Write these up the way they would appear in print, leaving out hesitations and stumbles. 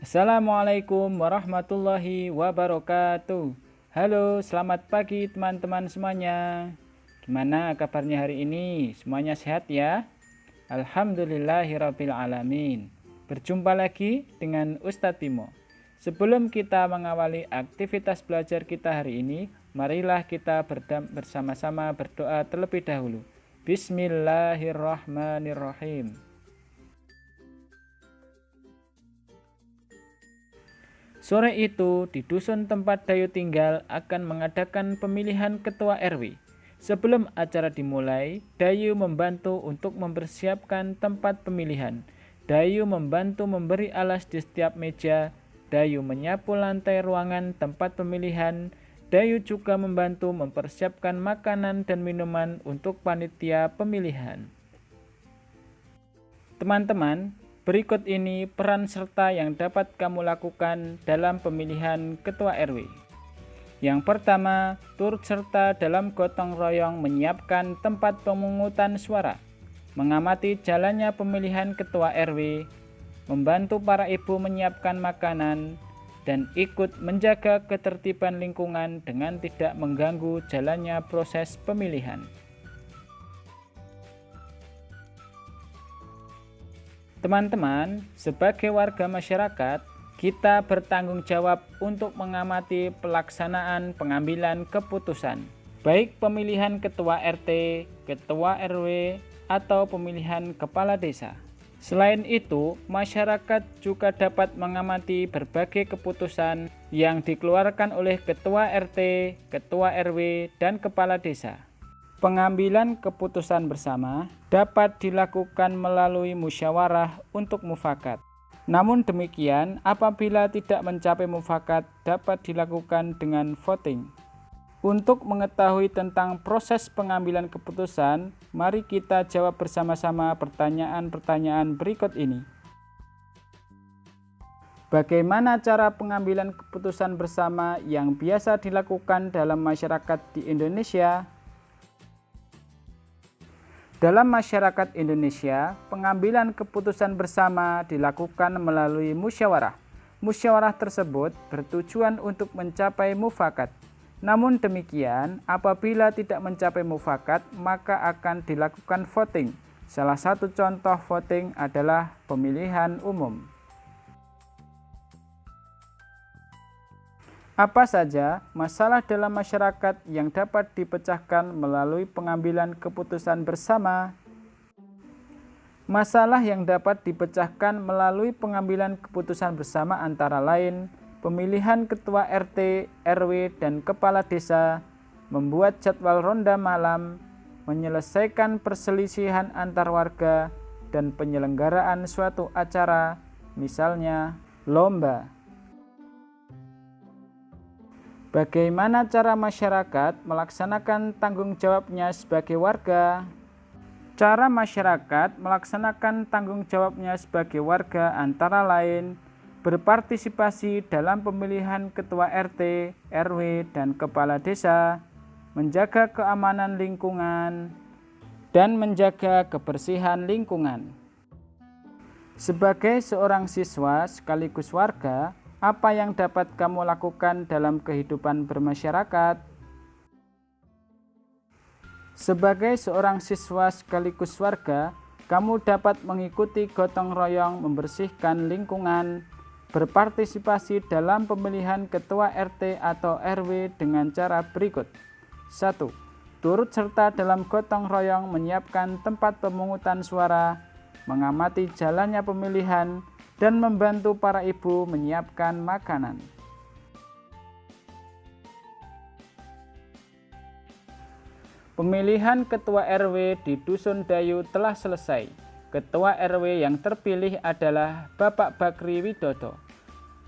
Assalamualaikum warahmatullahi wabarakatuh. Halo, selamat pagi teman-teman semuanya. Gimana kabarnya hari ini? Semuanya sehat ya? Alhamdulillahirabbil alamin. Berjumpa lagi dengan Ustadz Timo. Sebelum kita mengawali aktivitas belajar kita hari ini, marilah kita bersama-sama berdoa terlebih dahulu. Bismillahirrahmanirrahim. Sore itu, di dusun tempat Dayu tinggal akan mengadakan pemilihan ketua RW. Sebelum acara dimulai, Dayu membantu untuk mempersiapkan tempat pemilihan. Dayu membantu memberi alas di setiap meja. Dayu menyapu lantai ruangan tempat pemilihan. Dayu juga membantu mempersiapkan makanan dan minuman untuk panitia pemilihan. Teman-teman, berikut ini peran serta yang dapat kamu lakukan dalam pemilihan ketua RW. Yang pertama, turut serta dalam gotong royong menyiapkan tempat pemungutan suara, mengamati jalannya pemilihan ketua RW, membantu para ibu menyiapkan makanan, dan ikut menjaga ketertiban lingkungan dengan tidak mengganggu jalannya proses pemilihan. Teman-teman, sebagai warga masyarakat, kita bertanggung jawab untuk mengamati pelaksanaan pengambilan keputusan, baik pemilihan ketua RT, ketua RW, atau pemilihan kepala desa. Selain itu, masyarakat juga dapat mengamati berbagai keputusan yang dikeluarkan oleh ketua RT, ketua RW, dan kepala desa. Pengambilan keputusan bersama dapat dilakukan melalui musyawarah untuk mufakat. Namun demikian, apabila tidak mencapai mufakat, dapat dilakukan dengan voting. Untuk mengetahui tentang proses pengambilan keputusan, mari kita jawab bersama-sama pertanyaan-pertanyaan berikut ini. Bagaimana cara pengambilan keputusan bersama yang biasa dilakukan dalam masyarakat di Indonesia? Dalam masyarakat Indonesia, pengambilan keputusan bersama dilakukan melalui musyawarah. Musyawarah tersebut bertujuan untuk mencapai mufakat. Namun demikian, apabila tidak mencapai mufakat, maka akan dilakukan voting. Salah satu contoh voting adalah pemilihan umum. Apa saja masalah dalam masyarakat yang dapat dipecahkan melalui pengambilan keputusan bersama? Masalah yang dapat dipecahkan melalui pengambilan keputusan bersama antara lain pemilihan ketua RT, RW, dan kepala desa, membuat jadwal ronda malam, menyelesaikan perselisihan antar warga, dan penyelenggaraan suatu acara, misalnya lomba. Bagaimana cara masyarakat melaksanakan tanggung jawabnya sebagai warga? Cara masyarakat melaksanakan tanggung jawabnya sebagai warga antara lain berpartisipasi dalam pemilihan ketua RT, RW, dan kepala desa, menjaga keamanan lingkungan, dan menjaga kebersihan lingkungan. Sebagai seorang siswa sekaligus warga, apa yang dapat kamu lakukan dalam kehidupan bermasyarakat? Sebagai seorang siswa sekaligus warga, kamu dapat mengikuti gotong royong membersihkan lingkungan, berpartisipasi dalam pemilihan ketua RT atau RW dengan cara berikut. 1. Turut serta dalam gotong royong menyiapkan tempat pemungutan suara, mengamati jalannya pemilihan, dan membantu para ibu menyiapkan makanan. Pemilihan ketua RW di Dusun Dayu telah selesai. Ketua RW yang terpilih adalah Bapak Bakri Widodo.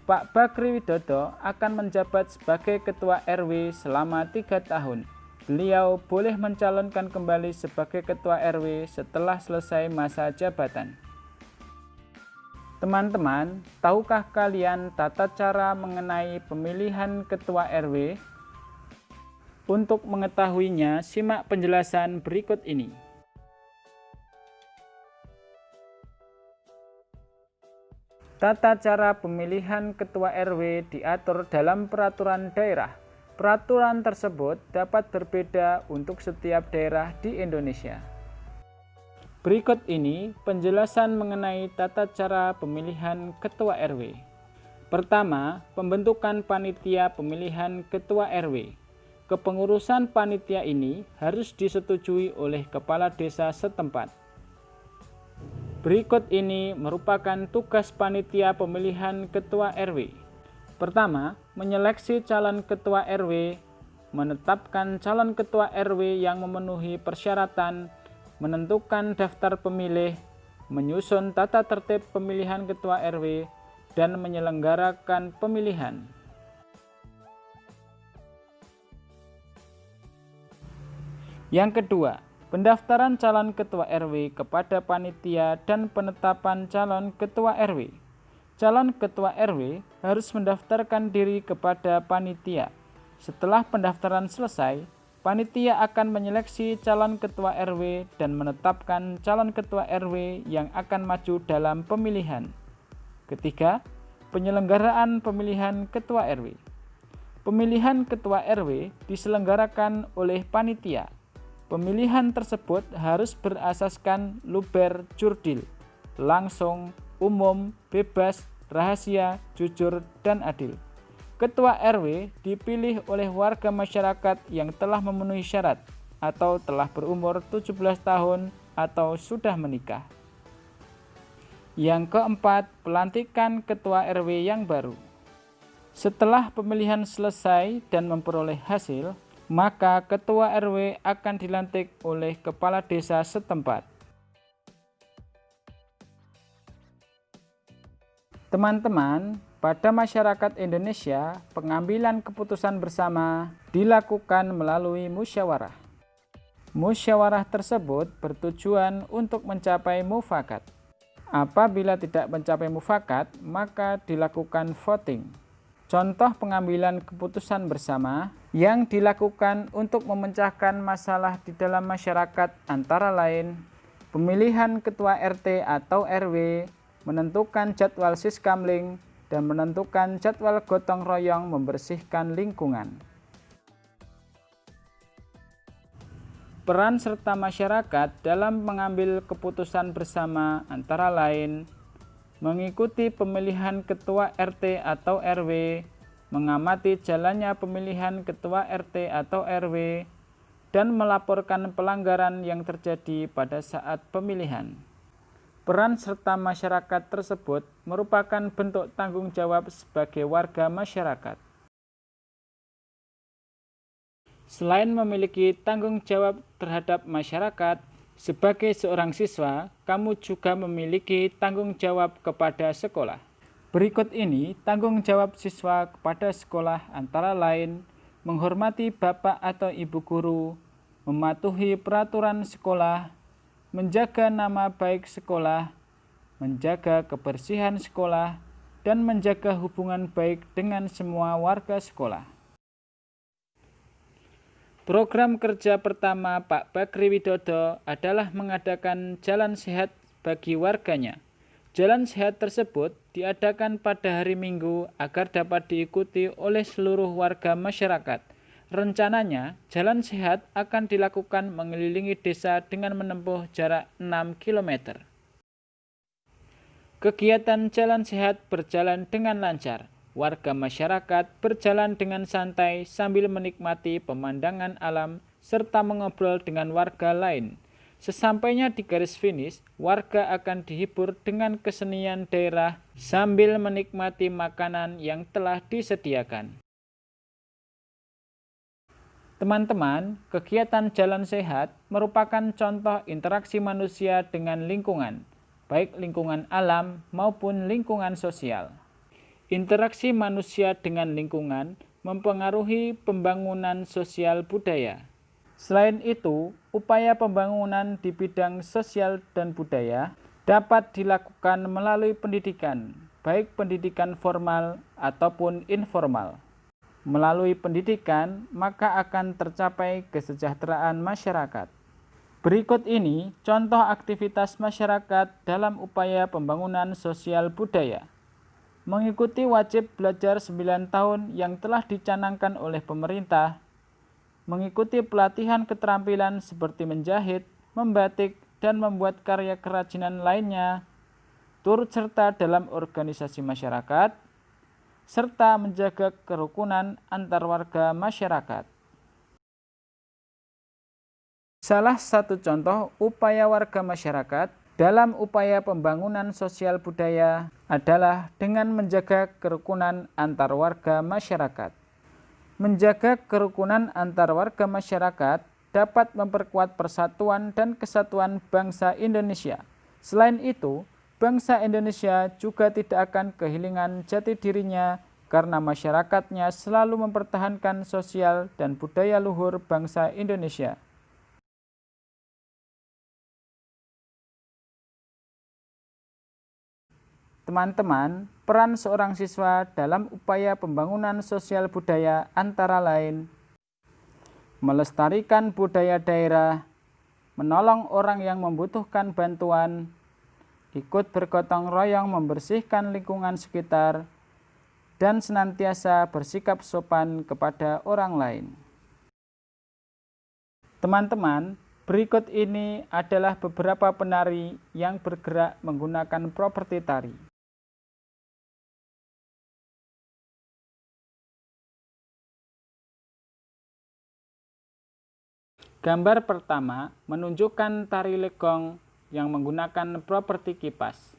Pak Bakri Widodo akan menjabat sebagai ketua RW selama 3 tahun. Beliau boleh mencalonkan kembali sebagai ketua RW setelah selesai masa jabatan. Teman-teman, tahukah kalian tata cara mengenai pemilihan ketua RW? Untuk mengetahuinya, simak penjelasan berikut ini. Tata cara pemilihan ketua RW diatur dalam peraturan daerah. Peraturan tersebut dapat berbeda untuk setiap daerah di Indonesia. Berikut ini penjelasan mengenai tata cara pemilihan ketua RW. Pertama, pembentukan panitia pemilihan ketua RW. Kepengurusan panitia ini harus disetujui oleh kepala desa setempat. Berikut ini merupakan tugas panitia pemilihan ketua RW. Pertama, menyeleksi calon ketua RW, menetapkan calon ketua RW yang memenuhi persyaratan, menentukan daftar pemilih, menyusun tata tertib pemilihan ketua RW, dan menyelenggarakan pemilihan. Yang kedua, pendaftaran calon ketua RW kepada panitia dan penetapan calon ketua RW. Calon ketua RW harus mendaftarkan diri kepada panitia. Setelah pendaftaran selesai, panitia akan menyeleksi calon ketua RW dan menetapkan calon ketua RW yang akan maju dalam pemilihan. Ketiga, penyelenggaraan pemilihan ketua RW. Pemilihan ketua RW diselenggarakan oleh panitia. Pemilihan tersebut harus berasaskan luber curdil, langsung, umum, bebas, rahasia, jujur, dan adil. Ketua RW dipilih oleh warga masyarakat yang telah memenuhi syarat atau telah berumur 17 tahun atau sudah menikah. Yang keempat, pelantikan ketua RW yang baru. Setelah pemilihan selesai dan memperoleh hasil, maka ketua RW akan dilantik oleh kepala desa setempat. Teman-teman, pada masyarakat Indonesia, pengambilan keputusan bersama dilakukan melalui musyawarah. Musyawarah tersebut bertujuan untuk mencapai mufakat. Apabila tidak mencapai mufakat, maka dilakukan voting. Contoh pengambilan keputusan bersama yang dilakukan untuk memecahkan masalah di dalam masyarakat antara lain pemilihan ketua RT atau RW, menentukan jadwal siskamling, dan menentukan jadwal gotong royong membersihkan lingkungan. Peran serta masyarakat dalam mengambil keputusan bersama antara lain mengikuti pemilihan ketua RT atau RW, mengamati jalannya pemilihan ketua RT atau RW, dan melaporkan pelanggaran yang terjadi pada saat pemilihan. Peran serta masyarakat tersebut merupakan bentuk tanggung jawab sebagai warga masyarakat. Selain memiliki tanggung jawab terhadap masyarakat, sebagai seorang siswa, kamu juga memiliki tanggung jawab kepada sekolah. Berikut ini tanggung jawab siswa kepada sekolah antara lain menghormati bapak atau ibu guru, mematuhi peraturan sekolah, menjaga nama baik sekolah, menjaga kebersihan sekolah, dan menjaga hubungan baik dengan semua warga sekolah. Program kerja pertama Pak Bakri Widodo adalah mengadakan jalan sehat bagi warganya. Jalan sehat tersebut diadakan pada hari Minggu agar dapat diikuti oleh seluruh warga masyarakat. Rencananya, jalan sehat akan dilakukan mengelilingi desa dengan menempuh jarak 6 km. Kegiatan jalan sehat berjalan dengan lancar. Warga masyarakat berjalan dengan santai sambil menikmati pemandangan alam serta mengobrol dengan warga lain. Sesampainya di garis finish, warga akan dihibur dengan kesenian daerah sambil menikmati makanan yang telah disediakan. Teman-teman, kegiatan jalan sehat merupakan contoh interaksi manusia dengan lingkungan, baik lingkungan alam maupun lingkungan sosial. Interaksi manusia dengan lingkungan mempengaruhi pembangunan sosial budaya. Selain itu, upaya pembangunan di bidang sosial dan budaya dapat dilakukan melalui pendidikan, baik pendidikan formal ataupun informal. Melalui pendidikan, maka akan tercapai kesejahteraan masyarakat. Berikut ini contoh aktivitas masyarakat dalam upaya pembangunan sosial budaya. mengikuti wajib belajar 9 tahun yang telah dicanangkan oleh pemerintah, mengikuti pelatihan keterampilan seperti menjahit, membatik, dan membuat karya kerajinan lainnya, turut serta dalam organisasi masyarakat, serta menjaga kerukunan antar warga masyarakat. Salah satu contoh upaya warga masyarakat dalam upaya pembangunan sosial budaya adalah dengan menjaga kerukunan antar warga masyarakat. Menjaga kerukunan antar warga masyarakat dapat memperkuat persatuan dan kesatuan bangsa Indonesia. Selain itu, bangsa Indonesia juga tidak akan kehilangan jati dirinya karena masyarakatnya selalu mempertahankan sosial dan budaya luhur bangsa Indonesia. Teman-teman, peran seorang siswa dalam upaya pembangunan sosial budaya antara lain melestarikan budaya daerah, menolong orang yang membutuhkan bantuan, ikut bergotong royong membersihkan lingkungan sekitar, dan senantiasa bersikap sopan kepada orang lain. Teman-teman, berikut ini adalah beberapa penari yang bergerak menggunakan properti tari. Gambar pertama menunjukkan tari legong yang menggunakan properti kipas.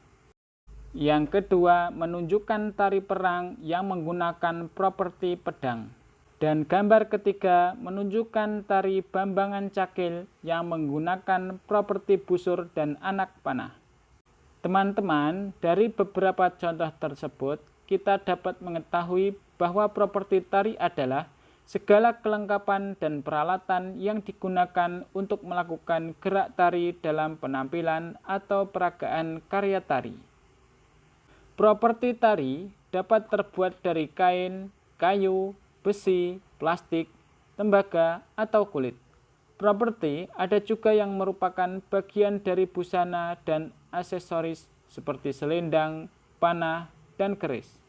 Yang kedua menunjukkan tari perang yang menggunakan properti pedang. Dan gambar ketiga menunjukkan tari bambangan cakil yang menggunakan properti busur dan anak panah. Teman-teman, dari beberapa contoh tersebut, kita dapat mengetahui bahwa properti tari adalah segala kelengkapan dan peralatan yang digunakan untuk melakukan gerak tari dalam penampilan atau peragaan karya tari. Properti tari dapat terbuat dari kain, kayu, besi, plastik, tembaga, atau kulit. Properti ada juga yang merupakan bagian dari busana dan aksesoris seperti selendang, panah, dan keris.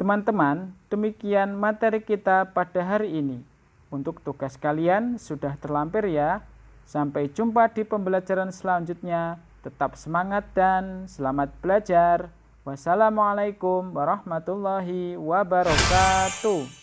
Teman-teman, demikian materi kita pada hari ini. Untuk tugas kalian sudah terlampir ya. Sampai jumpa di pembelajaran selanjutnya. Tetap semangat dan selamat belajar. Wassalamualaikum warahmatullahi wabarakatuh.